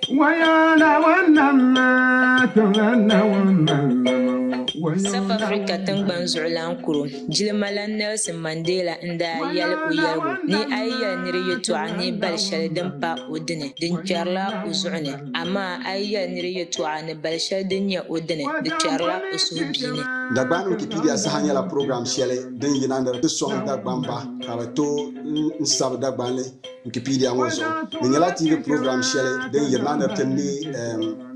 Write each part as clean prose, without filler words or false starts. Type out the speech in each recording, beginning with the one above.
South Africa tangban zuɣulan kurum jilmala Nelson Mandela nda yali o yaligu ni ayya niri yitwa ni bal shali din pa o dini din kwerla o zuɣuni amma ayya niri yitwa ni bal shali din nya o dini di kwerla o suhubini. Dagbani Wikipedia Saha nyɛla program shɛli din yina ni ti sɔŋ Dagbamba ka bɛ to n-sabi Dagbani Wikipedia ŋɔ zuɣu. Di nyɛla TV program shɛli din yirina ni ti ne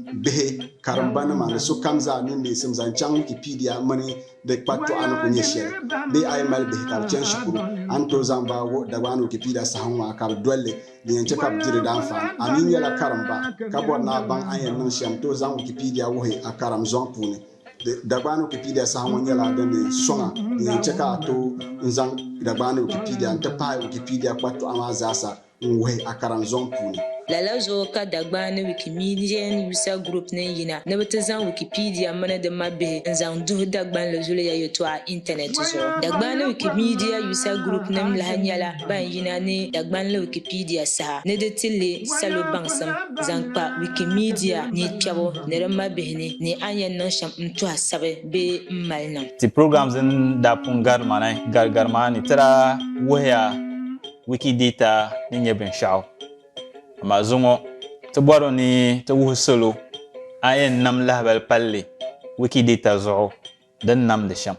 bihi karimbanima ni sokam zaa nin leesim zaŋ chaŋ Wikipedia mini di kpatɔɣa ni ku nyɛ shɛli. Bee a yi mali bihi ka bɛ chani shikuru a ni tooi zaŋ ba Dagbani Wikipedia Saha ŋɔ ka bɛ dolli di yɛn chɛ ka bɛ diri danfaan. A mi nyɛla karimba ka bɔri ni a baŋ a yɛn niŋ shɛm tooi zaŋ Wikipedia wuhi a karim zɔŋ puuni. Dagbani Wikipedia Saha ŋɔ nyɛla din sɔŋa di yɛn chɛ ka a to n-zaŋ Dagbani Wikipedia n-ti pahi Wikipedia kpatɔɣa maa zaasa n-wuhi a karim zɔŋ puuni. Lala zo ka Dagbani Wikimedia User Group ne yina ni bɛ ti zaŋ Wikipedia mini di mabihi n zaŋ duhi Dagbani zuliya yɛltɔɣa internet zuɣu. Dagbani Wikimedia User Group nim lahi nyɛla ban yina ni Dagbani Wikipedia Saha ni di ti le salo baŋsim zaŋ kpa Wikimedia ni kpɛbu ni di mabihi ni a yɛn niŋ shɛm n-tɔha sabi bee m-mali niŋ. Ti programs n da pun garima ni tira wuhiya Wikidata ni nyɛ binshɛɣu. Amma zuŋɔ ti bɔri ni ti wuhi salo a yɛn nam lahabali palli Wikidata zuɣu din namdi shɛm.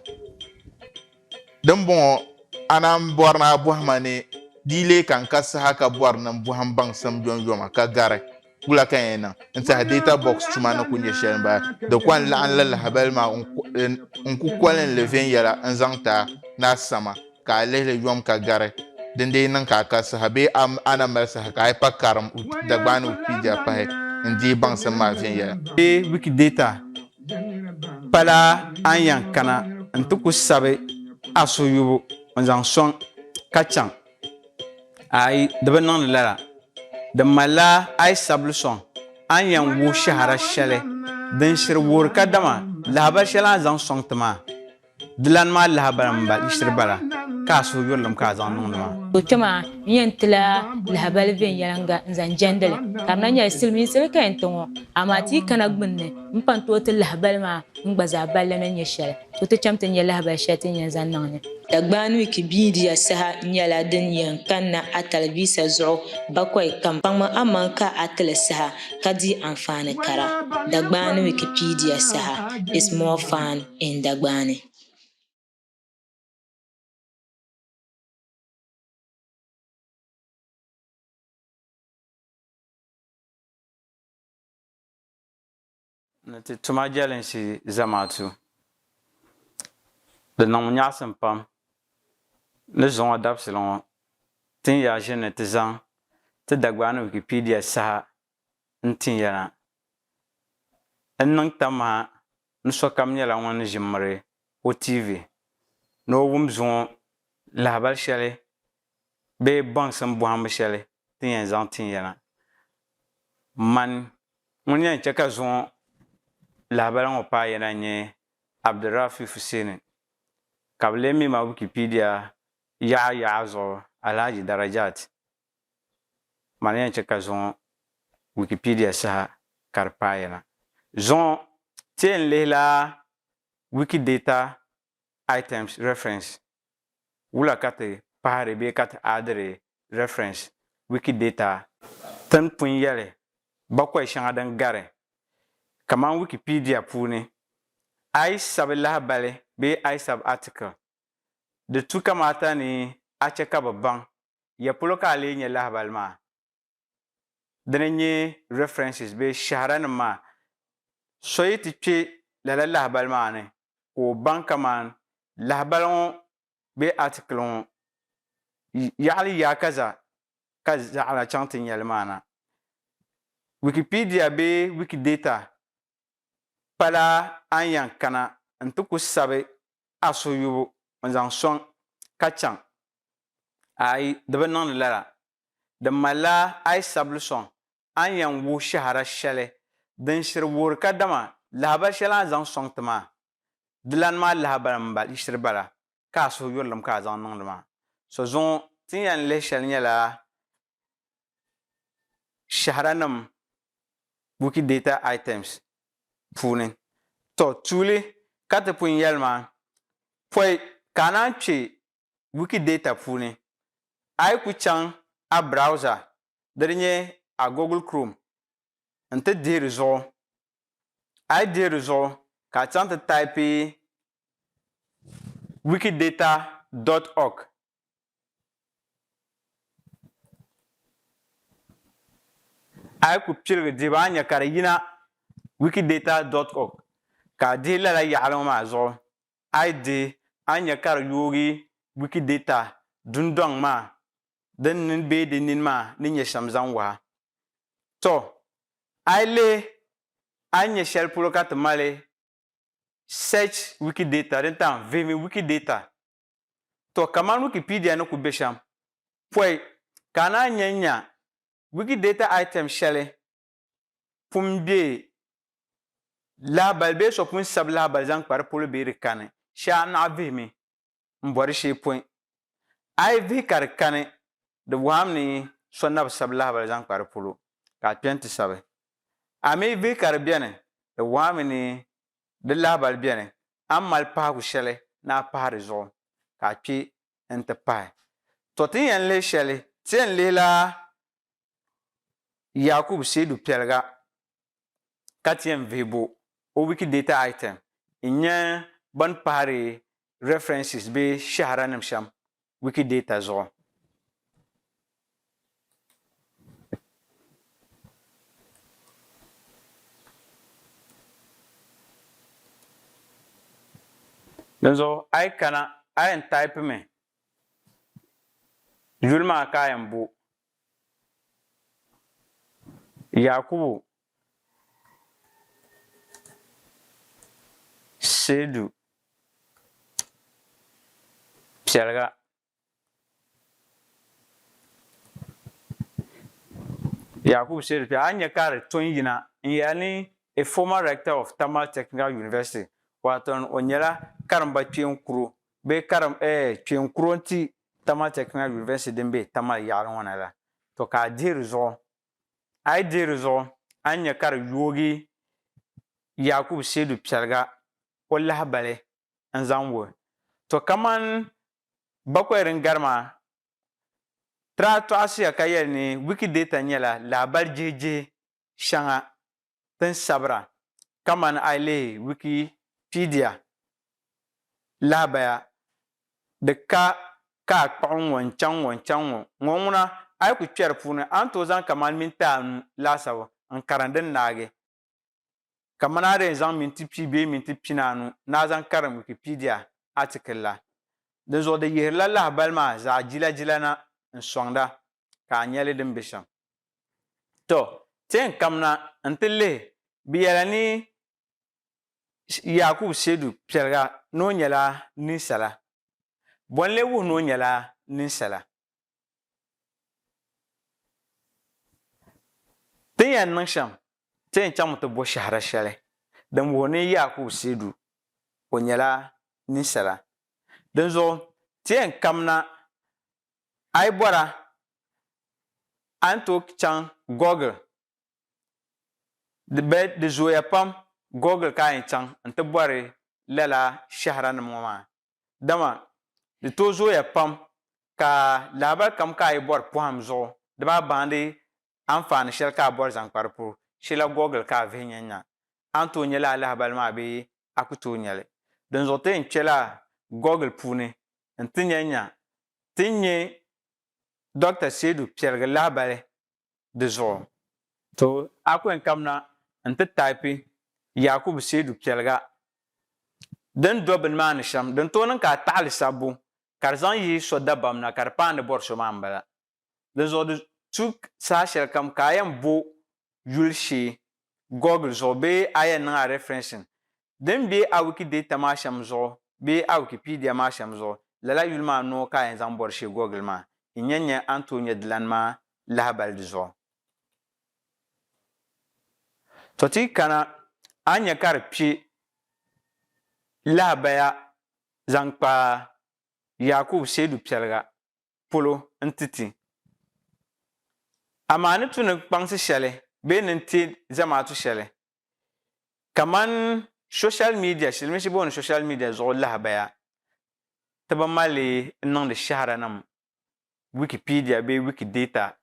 Din bɔŋɔ a naan bɔri na bɔhima ni diile kan ka saha ka bɔri ni bɔhim baŋsim yɔnyɔma ka gari wula kan yɛn niŋ n tiɛhi data box tuma ni ku nyɛ shɛli bala di kɔn laɣim la lahabali maa n ku kɔlim li viɛnyɛla n zaŋ ta na sama ka a lihili yɔm ka gari din dee niŋ ka a ka saha bee a na mali saha ka a yi pa karim Dagbani Wikipedia pahi n dii baŋsim maa viɛnyɛla. Bee Wikidata pala an yan kana n ti ku sabi a suyubu n zaŋ sɔŋ ka chaŋ ayi di bi niŋdi lala di malila a yi sabili sɔŋ an yan wuhi shahara shɛli din shiri wuhiri ka dama lahabali shɛli a zaŋ sɔŋ ti maa di lan maa lahabali n shiri bala ka a suhu yurilim ka a zaŋ niŋdi maa. Kpɛ maa n yɛn ti la lahabali viɛnyɛlinga n zaŋ jɛndili ka di na nyɛli silimiinsi ka yɛn ti ŋɔ amma ti yi kana gbunni n pan tooi ti lahabali maa n gba zaa balli ni nyɛ shɛli to ti chɛm ti nyɛ lahabali shɛli ti yɛn zaŋ niŋni. Dagbani Wikipedia Saha nyɛla din yɛn kanna a talibisa zuɣu bakɔi kam kpaŋmi aman ka a tili saha ka di anfaani kara. Dagbani Wikipedia Saha is more fun in Dagbani. Ti tuma jɛlinsi Zamaatu di niŋ nyaɣisim pam ni zuŋɔ dabisili ŋɔ tin yaa ʒini ni ti zaŋ ti Dagbani Wikipedia Saha n tin yana n niŋ tam ha ni sokam nyɛla ŋun ʒimiri o TV ni o wum zuŋɔ lahabali shɛli bee baŋsim bɔhimbu shɛli tin yɛn zaŋ tin yana man ŋun yɛn chɛ ka zuŋɔ lahabali ŋɔ paa yɛna nyɛ Abdurrafi Fuseni ka bɛ lee mi ma Wikipedia yaɣa zuɣu alhajidarajat man yɛn chɛ ka zuŋɔ Wikipedia Saha ka di paa yɛna zuŋɔ ti yɛn lihila Wikidata items reference wula ka ti pahari bee ka ti aadiri reference Wikidata tin pun yɛli bakɔi shɛŋa din gari kaman Wikipedia puuni a yi sabi lahabali bee a yi sabi article di tu kamata ni a chɛ ka bɛ baŋ ya polo ka a lee nyɛ lahabali maa dini nyɛ references bee shaharanim maa so yi ti kpe lala lahabali maa ni ka o baŋ kaman lahabali ŋɔ bee article ŋɔ yaɣali yaa ka zaɣala chaŋ ti nyɛli maa na Wikipedia bee Wikidata pala an yan kana n ti ku sabi a suyubu n zaŋ sɔŋ ka chaŋ ayi di bi niŋdi lala di malila a yi sabili sɔŋ an yan wuhi shahara shɛli din shiri wuhiri ka dama lahabali shɛli a zaŋ sɔŋ ti maa di lan maa lahabali shiri bala ka a suhu yurilim ka a zaŋ niŋdi maa so zuŋɔ tin yan lihi shɛli nyɛla shaharanim Wikidata items puuni to tuuli ka ti pun yɛlima poi ka naan kpe Wikidata puuni a yi ku chaŋ a browser di nyɛ a Google Chrome n ti dihi di zuɣu a yi dihi di zuɣu ka a chaŋ ti taipi wikidata.org a yi ku piligi dihi ba a nyɛ ka di yina wikidata.org ka a dihi lala yaɣali maa zuɣu a yi dihi a nyɛ ka di yoogi Wikidata dundɔŋ maa din bee di nini maa ni nyɛ shɛm zaŋ waha to a yi lihi a nyɛ shɛli polo ka ti mali search Wikidata din tam vihimi Wikidata to kamani Wikipedia ni ku be shɛm poi ka a naan nya Wikidata item shɛli pun be lahabali bee so pun sabi lahabali zaŋ kpa di polo bee di kani shɛli a naɣi vihimi n bɔri shee pɔi a yi vihi ka di kani di wɔham ni so na bi sabi lahabali zaŋ kpa di polo ka a kpɛni ti sabi a mi vihi ka di bɛni di wɔhami ni di lahabali bɛni a mali pahigu shɛli ni a pahi di zuɣu ka a kpe n ti pahi to ti yɛn lihi shɛli ti yɛn lihila Yakubu Seedu Piɛliga ka ti yɛn vihi bo o Wikidata item n nyɛ ban pahari references bee shahara nim shɛm Wikidata zuɣu din zuɣu a yi kana a yɛn taipi mi yuli maa ka a yɛn bo Yakubu Seedu Piɛliga Yakubu Seedu Piɛliga a nyɛ ka di ton yina n yɛli ni a former rector of Tamale Technical University wato o nyɛla karimba kpeenkuro bee kpeenkuro n ti Tamale Technical University din bɛ Tamale yaɣali ŋɔ na la to ka a dihi di zuɣu a yi dihi di zuɣu a nyɛ ka di yoogi Yakubu Seedu Piɛliga o lahabali n zaŋ wuhi to kaman bakɔi din gari maa ti daa tɔɣisiya ka yɛli ni Wikidata nyɛla lahabali jihijihi shɛŋa tin sabira kaman a yi lihi Wikipedia lahabaya di ka a kpaɣu ŋɔ n chaŋ ŋɔ ŋuna a yi ku kpɛri puuni a ni tooi zaŋ kaman minti anu laasabu n karim din naagi kamani a di yɛn zaŋ minti pii bee minti pinaanu ni a zaŋ karim Wikipedia article la din zuɣu di yihirila lahabali maa zaɣ jila na n sɔŋda ka a nyɛli din be shɛm to ti yɛn kamina n ti lihi bi yɛla ni Yakubu Seedu Piɛliga ni o nyɛla ninsala bɔnli wuhi ni o nyɛla ninsala ti yɛn niŋ shɛm ti yɛn chaŋ mi ti bo shahara shɛli din wuhi ni Yakubu Seedu o nyɛla ninsala din zuɣu ti yɛn kamina a yi bɔra a ni tooi chaŋ Google di zooya pam Google ka a yɛn chaŋ n ti bɔri lala shahara nim ŋɔ maa dama di tooi zooya pam ka lahabali kam ka a yi bɔri pɔhim zuɣu di baa baandi anfaani shɛli ka a bɔri zaŋ kpa di polo shɛla Google ka a vihi nya a ni tooi nyɛla lahabali maa bee a ku tooi nyɛli din zuɣu ti yɛn kpɛla Google puuni n ti nya ti nya Dr. Seedu Piɛliga lahabali di zuɣu to a ku yɛn kamina n ti taipi Yakubu Seedu Piɛliga din do bini maa ni shɛm din tooi niŋ ka a taɣali sabbu ka di zaŋ yi so dabam na ka di paandi bɔri so maa n bala din zuɣu di tu saha shɛli kam ka a yɛn bo yuli shee Google zuɣu bee a yɛn niŋ a referencing din bee a Wikidata maa shɛm zuɣu bee a Wikipedia maa shɛm zuɣu lala yuli maa noo ka a yɛn zaŋ bɔri shee Google maa n nyɛ a ni tooi nyɛ dilani maa lahabali di zuɣu to ti kana a nyɛ ka di kpe lahabaya zaŋ kpa Yakubu Seedu Piɛliga polo n titi amaa ni tu ni kpaŋsi shɛli bee nin ti zamaatu shɛli kaman social media shili shi booni social media zuɣu lahabaya ti bi mali n niŋdi shahara nim Wikipedia bee Wikidata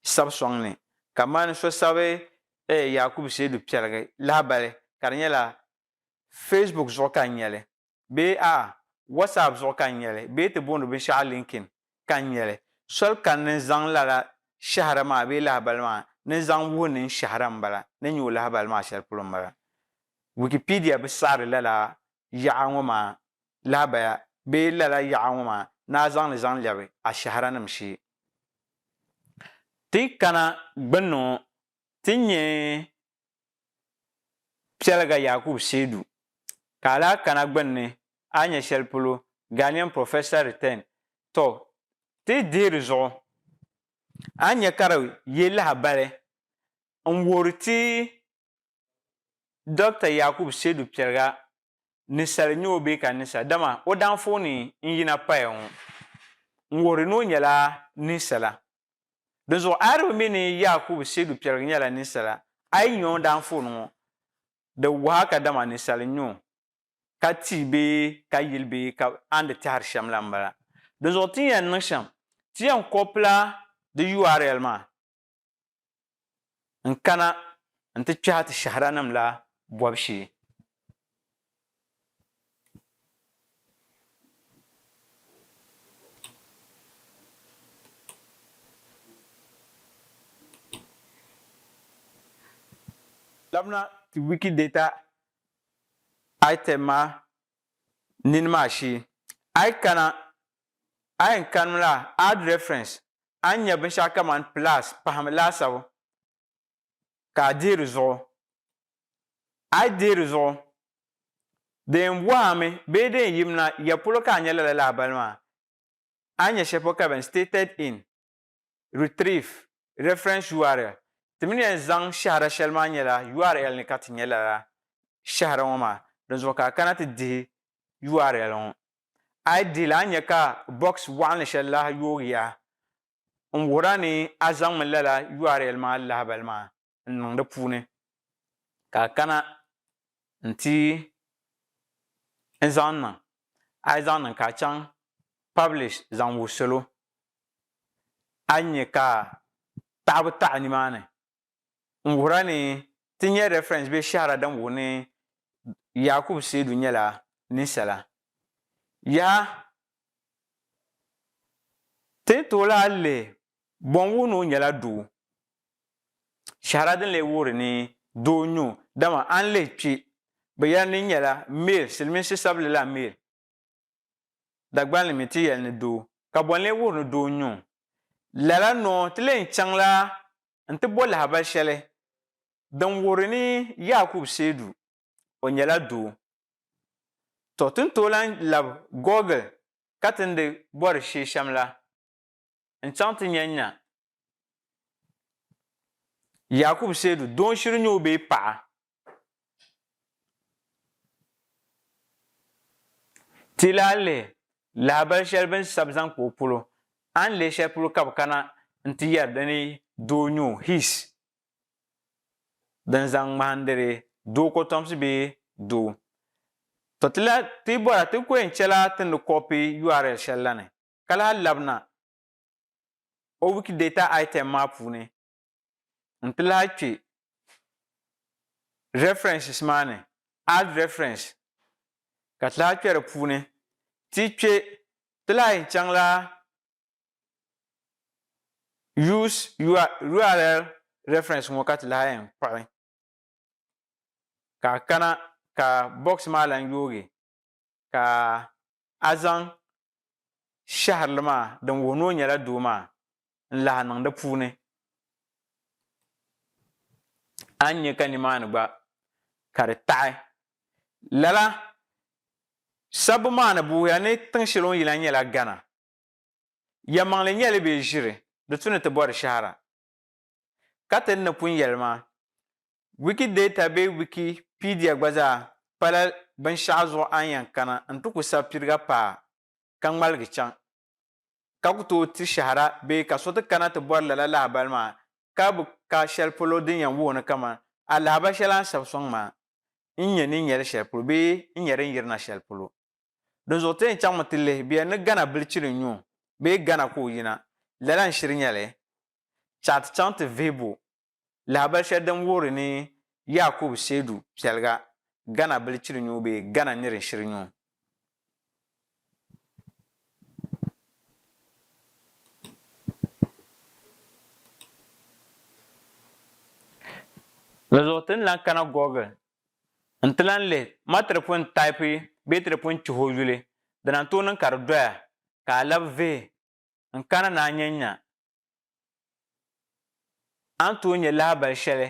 sabu sɔŋ ni kaman so sabi Yakubu Seedu Piɛligi lahabali ka di nyɛla Facebook zuɣu ka n nyɛli bee WhatsApp zuɣu ka n nyɛli bee ti booni binshaɣu LinkedIn ka n nyɛli soli kan ni zaŋ lala shahara maa bee lahabali maa ni zaŋ wuhi nin shahara n bala ni nyɛ o lahabali maa shɛli polo n bala Wikipedia bi saɣari lala yaɣa ŋɔ maa lahabaya bee lala yaɣa ŋɔ maa ni a zaŋli zaŋ lɛbi a shahara nim shee ti kana gbunni ŋɔ ti nyɛ Piɛliga Yakubu Seedu ka a lahi kana gbunni a nyɛ shɛli polo Ghanaian Professor Return to ti deeri zuɣu a nyɛ ka di yɛ lahabali n wuhiri ti Dr. Yakubu Seedu Piɛliga ninsali nyɛ o bee ka ninsali dama o danfooni n yina paya ŋɔ n wuhiri ni o nyɛla ninsala di zuɣu a yɛrimi mini Yakubu Seedu Piɛliga nyɛla ninsala a yi nyɛ o danfooni ŋɔ di waha ka dama ninsali nyɛ o ka ti bee ka yili bee ka an di tɛhari shɛm la n bala di zuɣu ti yɛn niŋ shɛm ti yɛn kopila di URL maa n kana n ti kpɛhi ti shahara nim la bɔbu shee labna ti Wikidata item maa nini maa shee a kana a yɛn kanimla add reference a nyɛ binshaɣu kaman plus pahami laasabu ka a deeri zuɣu a deeri zuɣu di yɛn bɔhami bee di yɛn yimna ya polo ka a nyɛ lala lahabali maa a nyɛ shɛli polo ka bin stated in retrieve reference URL ti mini yɛn zaŋ shahara shɛli maa nyɛla URL ni ka ti nyɛ lala shahara ŋɔ maa di zuɣu ka a kana ti dihi URL ŋɔ a yi dihili a nyɛ ka box waɣinli shɛli la yoogiya n wuhira ni a zaŋmi lala URL maa lahabali maa n niŋ di puuni ka a kana n ti n zaŋ niŋ a yi zaŋ niŋ ka a chaŋ publish zaŋ wuhi salo a nyɛ ka taɣabu taɣi nimaani n wuhira ni ti nyɛ reference bee shahara din wuhi ni Yakubu Seedu nyɛla ninsala yaa ti ni tooi lahi lihi bɔn wuhi ni o nyɛla doo shahara din lee wuhiri ni doo n nyɛ o dama an lihi kpɛ bi yɛli ni nyɛla male silmiinsi sabili la male Dagbani mi ti yɛli ni doo ka bɔn lee wuhiri ni doo n nyɛ o lala noo ti leen chaŋla n ti bo lahabali shɛli din wuhiri ni Yakubu Seedu o nyɛla doo to tin tooi lan labi Google ka tindi bɔri shee shɛm la n chaŋ ti nya Yakubu Seedu doo n shiri nyɛ o bee paɣa ti lahi lihi lahabali shɛli bin sabi zaŋ kpa o polo an lihi shɛli polo ka bi kana n ti yɛri dini doo n nyɛ o his din zaŋ ŋmahindiri doo kotomsi bee doo to ti bɔra ti ko yɛn chɛla ti ni kɔpi URL shɛli la ni ka lahi labina o Wikidata item maa puuni n ti lahi kpɛ references maa ni add reference ka ti lahi kpɛ di puuni ti kpɛ ti lahi yɛn chaŋla use URL reference ŋɔ ka ti lahi yɛn kpaɣi ka a kana ka box maa lan yoogi ka a zaŋ shaharili maa din wuhi ni o nyɛla doo maa n lahi niŋ di puuni a nyɛ ka nimaani gba ka di taɣi lala sabbu maa ni buuya ni tiŋ shɛli o yina nyɛla Ghana yɛmaŋli nyɛli bee ʒiri di tu ni ti bɔri shahara ka ti ni pun yɛli maa Wikidata bee Wikipedia gba zaa pala binshaɣu zuɣu an yɛn kana n ti ku sabi piriga pa ka ŋmaligi chaŋ ka ku tooi ti shahara bee ka so ti kana ti bɔri lala lahabali maa ka shɛli polo din yɛn wuhini kama a lahaba shɛli an sabi sɔŋ maa n nyɛ ni nyɛli shɛli polo bee n nyɛ din yirina shɛli polo din zuɣu ti yɛn chaŋ mi ti lihi biya ni gana bilichiri nyuo bee gana ka o yina lala n shiri nyɛli chaɣ ti chaŋ ti vihibu lahabali shɛli din wuhiri ni Yakubu Seedu Piɛliga gana bilichiri nyuo bee gana ni din shiri nyuo. Di zuɣu ti ni lan kana Google n ti lan lihi ma ti di pun taipi bee ti di pun chihi o yuli di na tooi niŋ ka di doya ka a labi vihi n kana ni a nya an tooi nyɛ lahabali shɛli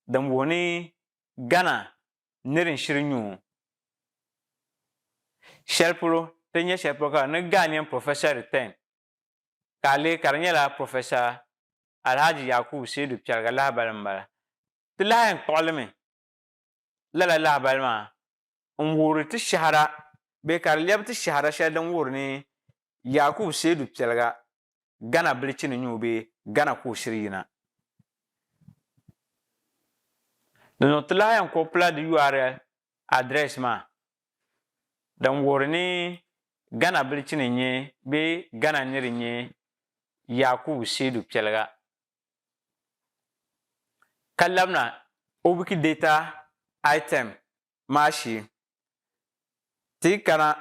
din wuhi ni gana ni din shiri nyuo shɛli polo ti nyɛ shɛli polo ka ni Ghanaian professor return ka a lihi ka di nyɛla professor Alhaji Yakubu Seedu Piɛliga lahabali n bala ti lahi yɛn kpuɣilimi lala lahabali maa n wuhiri ti shahara bee ka di lɛbi ti shahara shɛli din wuhiri ni Yakubu Seedu Piɛliga gana bilichi ni nyuo bee gana ka o shiri yina. Dinzuɣu ti lahi yɛn kopila di URL address maa din wuhiri ni gana bilichi ni nyɛ bee gana ni di nyɛ Yakubu Seedu Piɛliga ka labina o Wikidata item maa shee ti yi kana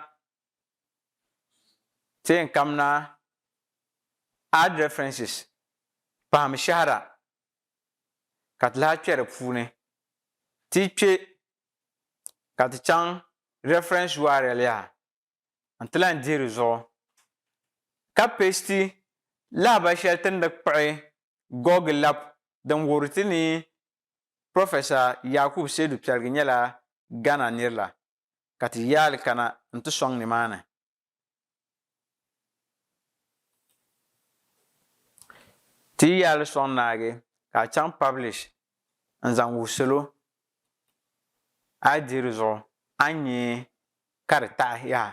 ti yɛn kamina add references pahami shahara ka ti lahi kpɛ di puuni ti yi kpɛ ka ti chaŋ reference URL yaa n ti lan dihi di zuɣu ka paste lahabali shɛli ti ni di kpuɣi Google lab din wuhiri ti ni Professor Yakubu Seedu Piɛliga nyɛla Ghana niri la ka ti yaali kana n ti sɔŋ nimaani. Ti yi yaali sɔŋ naagi ka a chaŋ publish n zaŋ wuhi salo a yi dihi di zuɣu a ni nya ka di taɣi yaa.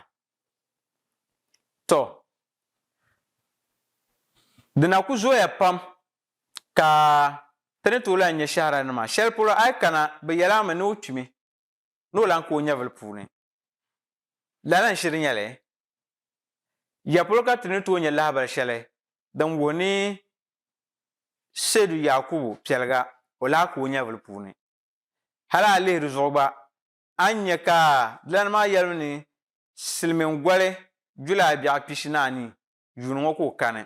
To di na ku zooya pam ka ti ni tooi lan nyɛ shahara nima shɛli polo a yi kana bi yɛla mi ni o kpimi ni o lan ka o nyɛvuli puuni lala n shiri nyɛli ya polo ka ti ni tooi nyɛ lahabali shɛli din wuhi ni Seedu Yakubu Piɛliga o laa ka o nyɛvuli puuni hali a lihi di zuɣu gba a ni nya ka di lani maa yɛlimi ni silimiin gɔli Julai bɛɣu pishi ni anii yuuni ŋɔ ka o kani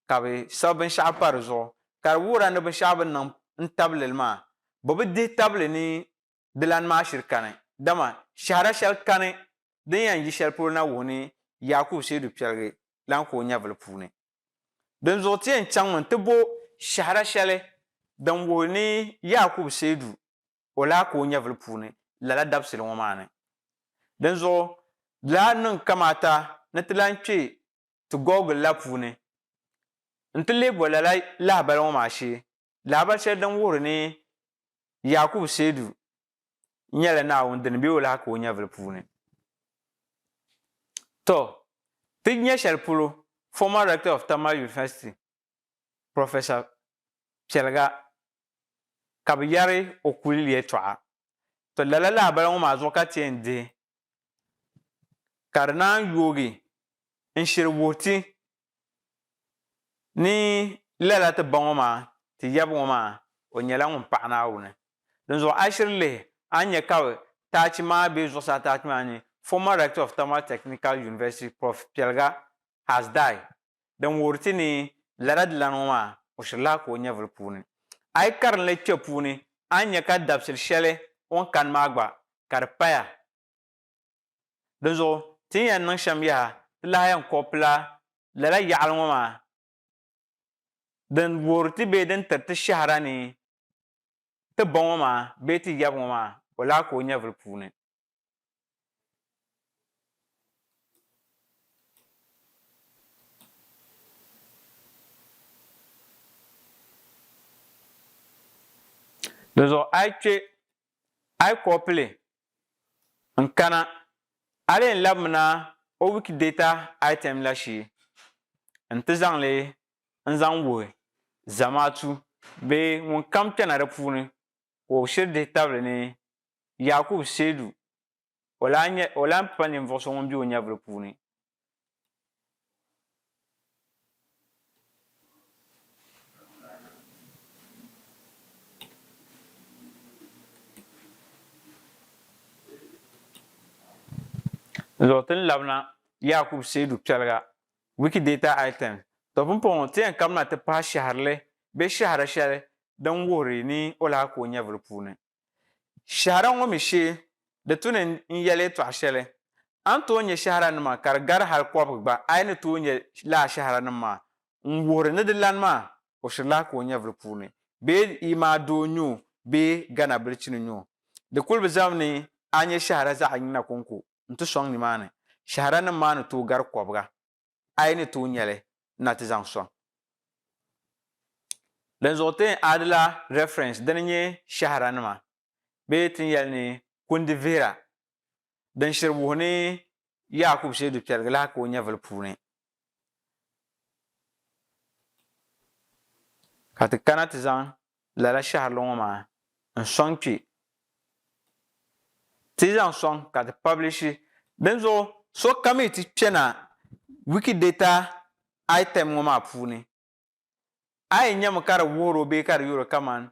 ka bi sabi binshaɣu pa di zuɣu ka di wuhira ni binshaɣu bi niŋ n tabili li maa bi bi dihi tabili ni di lani maa shiri kani dama shahara shɛli kani din yɛn yi shɛli polo na wuhi ni Yakubu Seedu Piɛliga lan ka o nyɛvuli puuni din zuɣu ti yɛn chaŋ mi ti bo shahara shɛli din wuhi ni Yakubu Seedu o laa ka o nyɛvuli puuni lala dabisili ŋɔ maa ni din zuɣu laa niŋ kamata ni ti lan kpɛ ti Google la puuni n ti leebo lala lahabali ŋɔ maa shee lahabali shɛli din wuhiri ni Yakubu Seedu nyɛla Naawuni dini bee o laa ka o nyɛvuli puuni. To ti nyɛ shɛli polo former rector of Tamale University Professor Piɛliga ka bi yɛri o kuli yɛltɔɣa to lala lahabali ŋɔ maa zuɣu ka ti yɛn dihi ka di naan yoogi n shiri wuhi ti ni lala ti ba ŋɔ maa ti yɛbi ŋɔ maa o nyɛla ŋun paɣa Naawuni din zuɣu a shiri lihi a nyɛ ka bi taachi maa bee zuɣusaa taachi maa ni former rector of Tamale Technical University Prof Piɛliga has died din wuhiri ti ni lala dilani ŋɔ maa o shirila ka o nyɛvuli puuni a yi karinli kpɛ puuni a nyɛ ka dabisili shɛli o ni kani maa gba ka di paya din zuɣu ti yɛn niŋ shɛm yaha ti lahi yɛn kopila lala yaɣali ŋɔ maa din wuhiri ti bee din tiri ti shahara ni ti ba ŋɔ maa bee ti yɛbi ŋɔ maa o laa ka o nyɛvuli puuni. Di zuɣu a yi kpɛ a yi kopili n kana a di yɛn labimina o Wikidata item la shee n ti zaŋli n zaŋ wuhi Zamaatu be ŋun kam kpɛna di puuni ka o shiri dihi tabili ni Yakubu Seedu o lan pa ninvuɣu so ŋun be o nyɛvuli puuni. Zuɣu ti ni labina Yakubu Seedu kpɛliga Wikidata item to pumpɔŋɔ ti yɛn kamina ti pahi shaharili bee shahara shɛli din wuhiri ni o lahi ka o nyɛvuli puuni. Shahara ŋɔ mi shee di tu ni n yɛli yɛltɔɣa shɛli a ni tooi nyɛ shahara nima ka di gari hali kɔbiga gba a yi ni tooi nyɛ laa shahara nim maa n wuhiri ni di lani maa o shiri lahi ka o nyɛvuli puuni bee imaa doo nyɛ o bee Ghana bilichi ni nyɛ o di kuli bi zam ni a nyɛ shahara zaɣ yina konko n ti sɔŋ nimaani shahara nim maa ni tooi gari kɔbiga a yi ni tooi nyɛli na ti zaŋ sɔŋ. Din zuɣu ti yɛn aadila reference dini nyɛ shahara nima bee ti yɛli ni kundi vihira din shiri wuhi ni Yakubu Seedu kpɛligi lahi ka o nyɛvuli puuni. Ka ti kana ti zaŋ lala shaharili ŋɔ maa n sɔŋ kpe ti zaŋ sɔŋ ka ti publishi din zuɣu so kami ti kpɛna Wikidata item ŋɔ maa puuni a yi nyɛmi ka di wuhiri o bee ka di yuri kaman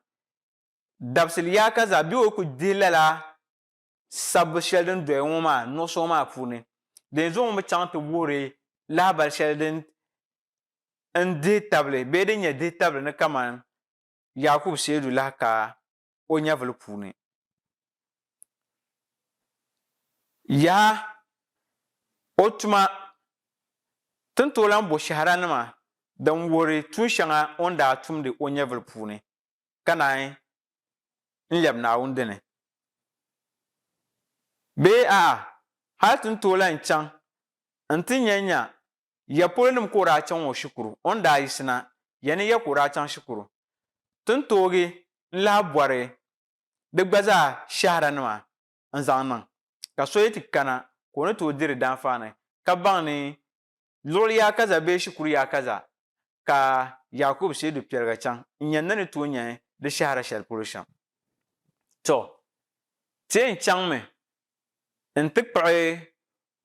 dabisili yaa ka za bee o ku dihi lala sabbu shɛli din doya ŋɔ maa nuɣuso maa puuni din zuɣu ŋɔ mi chaŋ ti wuhiri lahabali shɛli din n dihi tabili bee din nyɛ dihi tabili ni kaman Yakubu Seedu lahi ka o nyɛvuli puuni. Yaa o tuma tin tooi lan bo shahara nima din wuhiri tuun shɛŋa o ni daa tumdi o nyɛvuli puuni ka naan n lɛbi Naawuni dini. Bee hali tin tooi lan chaŋ n ti nya ya polo nim ka o daa chaŋ o shikuru o ni daa yisina ya ni ya ka o daa chaŋ shikuru tin toogi n lahi bɔri di gba zaa shahara nima n zaŋ niŋ ka so yi ti kana ka o ni tooi diri danfaani ka baŋ ni luɣuli yaa kaza bee shikuru yaa kaza ka Yakubu Seedu kpɛliga chaŋ n yɛn ni tooi nyɛ di shahara shɛli polo shɛm. To ti yɛn chaŋ mi n ti kpuɣi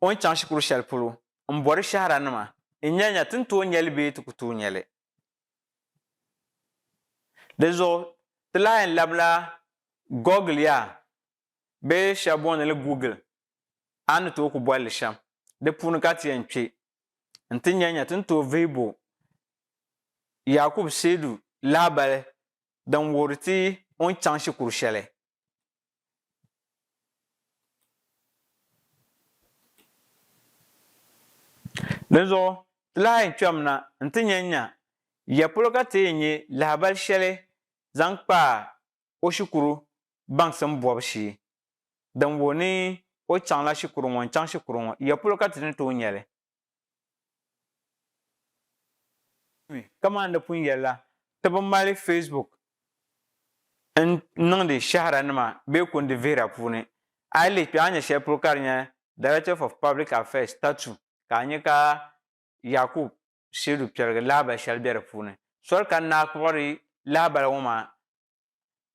o ni chaŋ shikuru shɛli polo n bɔri shahara nima n nyɛnya tin tooi nyɛli bee ti ku tooi nyɛli. Di zuɣu ti lahi yɛn labila Google yaa bee shɛba boonili Google a ni tooi ku bolli shɛm di puuni ka ti yɛn kpe n ti nyɛnya tin tooi vihi bo Yakubu Seedu lahabali din wuhiri ti o ni chaŋ shikuru shɛli. Di zuɣu ti lahi yɛn kpɛmina n ti nyɛnya ya polo ka ti yɛn nyɛ lahabali shɛli zaŋ kpa o shikuru baŋsim bɔbu shee din wuhi ni o chaŋla shikuru ŋɔ n chaŋ shikuru ŋɔ ya polo ka ti ni tooi nyɛli. Kaman di pun yɛlila ti bi mali Facebook n niŋdi shahara nima bee kundi vihira puuni a yi lihi kpe a nyɛ shɛli polo ka di nyɛ Director of Public Affairs statute ka a nyɛ ka Yakubu Seedu kpɛligi lahabali shɛli bɛ di puuni sori ka naa kpuɣiri lahabali ŋɔ maa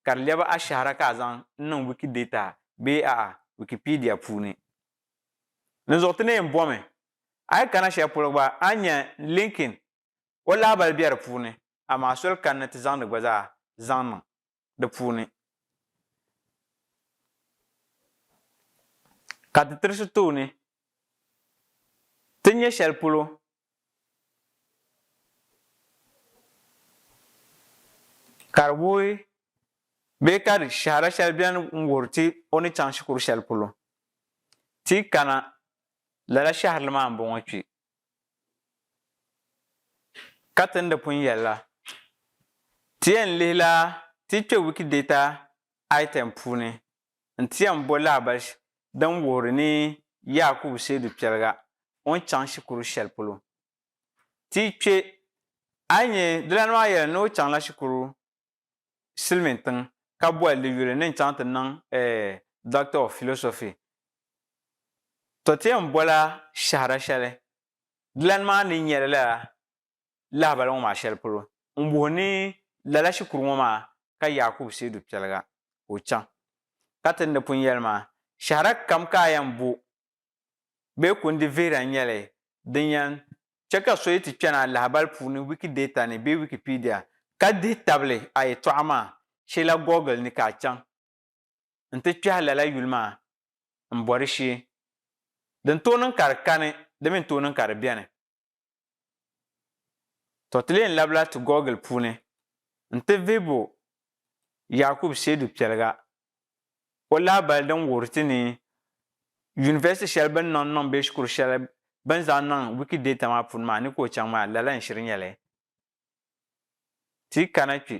ka di lɛbi a shahara ka a zaŋ niŋ Wikidata bee Wikipedia puuni. Di zuɣu ti ni yɛn bomi a yi kana shɛli polo gba a nyɛ linkin o lahabali bɛ di puuni amaa soli kanni ti zaŋ di gba zaa zaŋ niŋ di puuni. Ka ti tirisi tooni ti nyɛ shɛli polo ka di wuhi bee ka di shahara shɛli biɛni n wuhiri ti o ni chaŋ shikuru shɛli polo ti kana lala shaharili maa n bɔŋɔ kpe ka tindi pun yɛlila ti yɛn lihila ti kpe Wikidata item puuni n ti yɛn bo lahabali din wuhiri ni Yakubu Seedu kpɛliga o ni chaŋ shikuru shɛli polo ti kpe a yi nyɛ di lani maa yɛli ni o chaŋla shikuru silimiintiŋ ka bolli yuli ni n chaŋ ti niŋ Doctor of Philosophy to ti yɛn bola shahara shɛli di lani maa ni nyɛlila lahabali ŋɔ maa shɛli polo n wuhi ni lala shukuru ŋo maa ka Yakub seedu piɛliga o chaŋ ka tindi pun yɛli shahara kam ka a yɛn bo bee kundi veera n nyɛli din yɛn chɛ ka so ti kpɛna lahabali puuni Wikidata ni bee Wikipedia ka dihi tabili a yɛltɔɣa maa sheela Google ni ka a chaŋ n ti kpɛhi lala yuli maa n bɔri shee din tooi niŋ ka di kani di min tooi niŋ ka di biɛni to ti leen labila ti Google puuni n ti vihibo Yakub seedu piɛliga o lahabali din wuhiri ti ni university shɛli bin niŋ bee shikuru shɛli bin zaŋ niŋ Wikidata maa puuni maa ni ka o chaŋ maa lala n shiri nyɛli ti kana kpi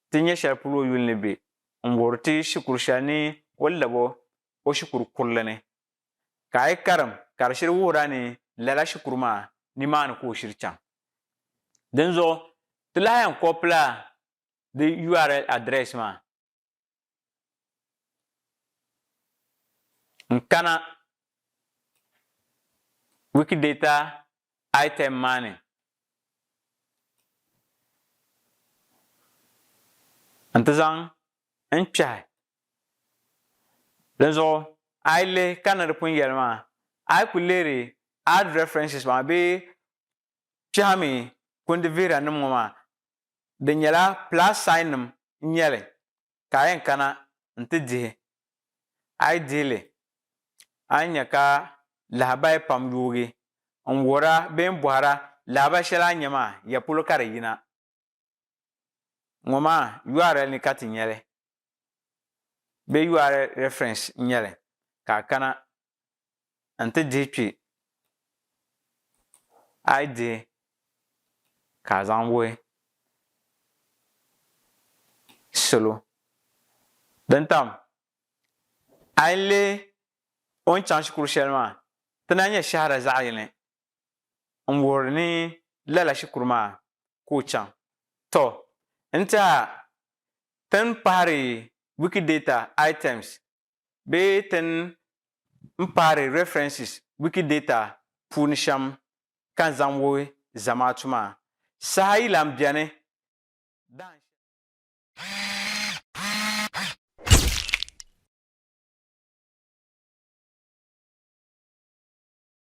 ti nyɛ shɛli polo o yuli ni be n wuhiri ti shikuru shɛli ni o labi o shikuru kurili ni ka a yi karim ka di shiri wuhira ni lala shikuru maa ni maa ni ka o shiri chaŋ din zuɣu ti lahi yɛn kopila di URL address maa n kana Wikidata item maa ni n ti zaŋ n kpɛhi din zuɣu a yi lihi ka ni di pun yɛli maa a yi ku lihiri add references maa bee kpɛhimi kundi veera nim ŋo maa di nyɛla plus sign nim n nyɛli ka a yɛn kana n ti dihi a yi dihili a yi nyɛ ka lahabali pam yoogi n wuhira bee n bɔhara lahabali shɛli a nyɛ maa ya polo ka di yina ŋo maa URL ni ka ti nyɛli bee URL reference n nyɛli ka a kana n ti dihi kpe a yi dihi ka a zaŋ wuhi salo din tam a yi lihi o ni chaŋ shikuru shɛli maa ti na nyɛ shahara zaɣ yini n wuhiri ni lala shikuru maa ka o chaŋ to n tiɛha tin pahari Wikidata items bee tin pahari references Wikidata puuni shɛm kan zaŋ wuhi zamaatu maa saha yi lan biɛni